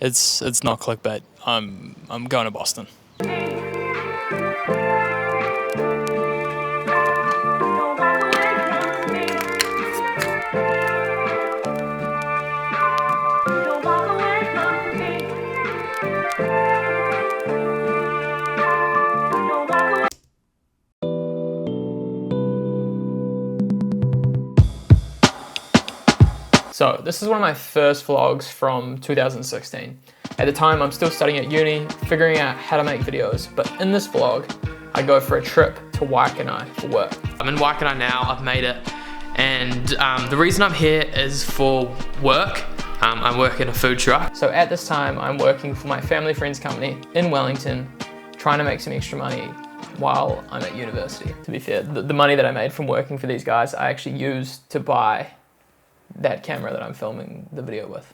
It's not clickbait. I'm going to Boston. So this is one of my first vlogs from 2016. At the time, I'm still studying at uni, figuring out how to make videos. But in this vlog, I go for a trip to Waikanai for work. I'm in Waikanai now, I've made it. And the reason I'm here is for work. I work in a food truck. So at this time, I'm working for my family friend's company in Wellington, trying to make some extra money while I'm at university. To be fair, the money that I made from working for these guys, I actually used to buy that camera that I'm filming the video with.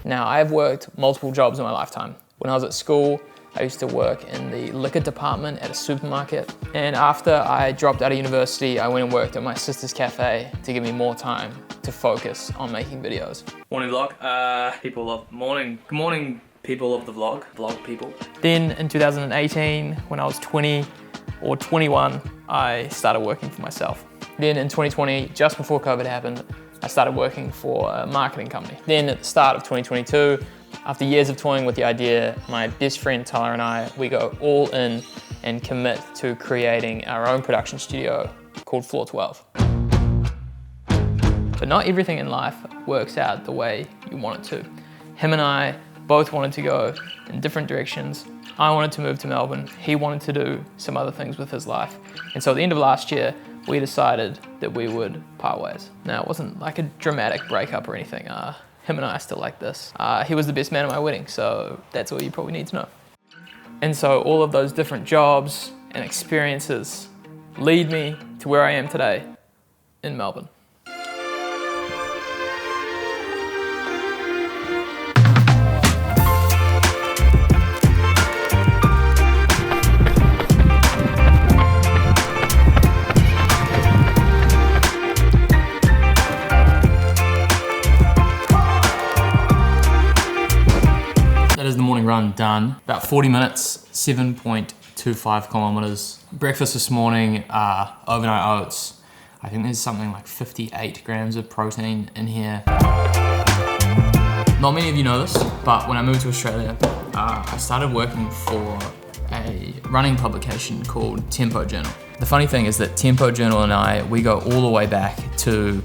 Now, I've worked multiple jobs in my lifetime. When I was at school, I used to work in the liquor department at a supermarket. And after I dropped out of university, I went and worked at my sister's cafe to give me more time to focus on making videos. Morning vlog, good morning people of the vlog people. Then in 2018, when I was 20 or 21, I started working for myself. Then in 2020, just before COVID happened, I started working for a marketing company. Then at the start of 2022, after years of toying with the idea, my best friend Tyler and I, we go all in and commit to creating our own production studio called Floor 12. But not everything in life works out the way you want it to. Him and I both wanted to go in different directions. I wanted to move to Melbourne. He wanted to do some other things with his life. And so at the end of last year, we decided that we would part ways. Now, it wasn't like a dramatic breakup or anything. Him and I are still like this. He was the best man at my wedding, so that's all you probably need to know. And so all of those different jobs and experiences lead me to where I am today in Melbourne. That is the morning run done. About 40 minutes, 7.25 kilometers. Breakfast this morning, overnight oats. I think there's something like 58 grams of protein in here. Not many of you know this, but when I moved to Australia, I started working for a running publication called Tempo Journal. The funny thing is that Tempo Journal and I, we go all the way back to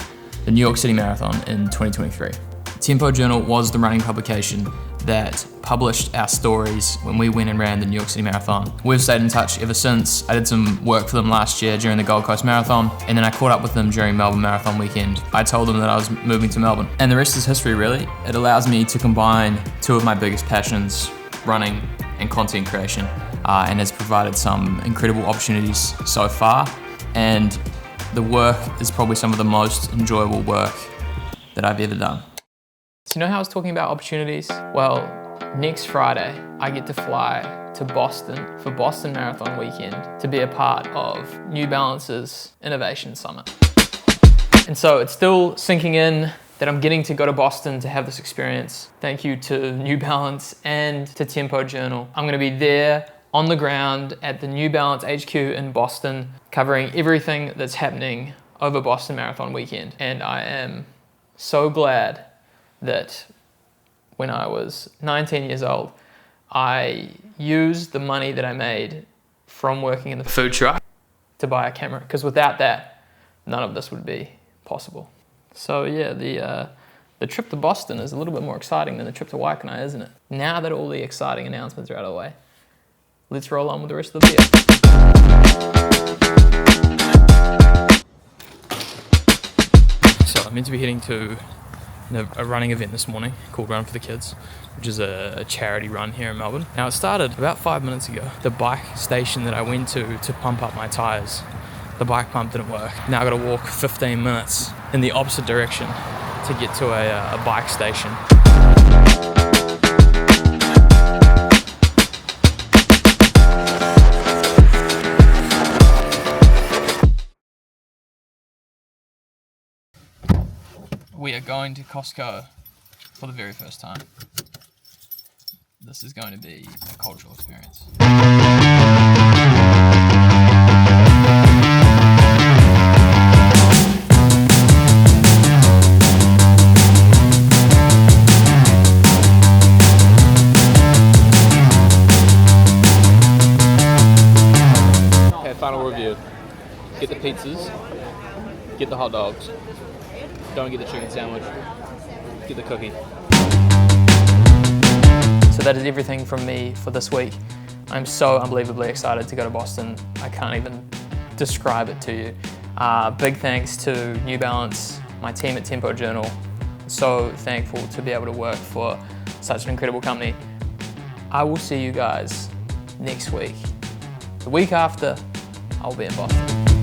the New York City Marathon in 2023. Tempo Journal was the running publication that published our stories when we went and ran the New York City Marathon. We've stayed in touch ever since. I did some work for them last year during the Gold Coast Marathon, and then I caught up with them during Melbourne Marathon weekend. I told them that I was moving to Melbourne. And the rest is history, really. It allows me to combine two of my biggest passions, running and content creation, and has provided some incredible opportunities so far. And the work is probably some of the most enjoyable work that I've ever done. So you know how I was talking about opportunities? Well, next Friday, I get to fly to Boston for Boston Marathon weekend to be a part of New Balance's Innovation Summit. And so it's still sinking in that I'm getting to go to Boston to have this experience. Thank you to New Balance and to Tempo Journal. I'm gonna be there on the ground at the New Balance HQ in Boston, covering everything that's happening over Boston Marathon weekend. And I am so glad that when I was 19 years old, I used the money that I made from working in the food truck to buy a camera, because without that, none of this would be possible. So yeah, the trip to Boston is a little bit more exciting than the trip to Waikanai, isn't it? Now that all the exciting announcements are out of the way, let's roll on with the rest of the video. So I'm meant to be heading to a running event this morning called Run for the Kids, which is a charity run here in Melbourne. Now it started about 5 minutes ago. The bike station that I went to pump up my tyres, the bike pump didn't work. Now I've got to walk 15 minutes in the opposite direction to get to a bike station. We are going to Costco for the very first time. this is going to be a cultural experience. Okay, final review. Get the pizzas, get the hot dogs, don't get the chicken sandwich, get the cookie. So that is everything from me for this week. I'm so unbelievably excited to go to Boston. I can't even describe it to you. Big thanks to New Balance, my team at Tempo Journal. So thankful to be able to work for such an incredible company. I will see you guys next week. The week after, I'll be in Boston.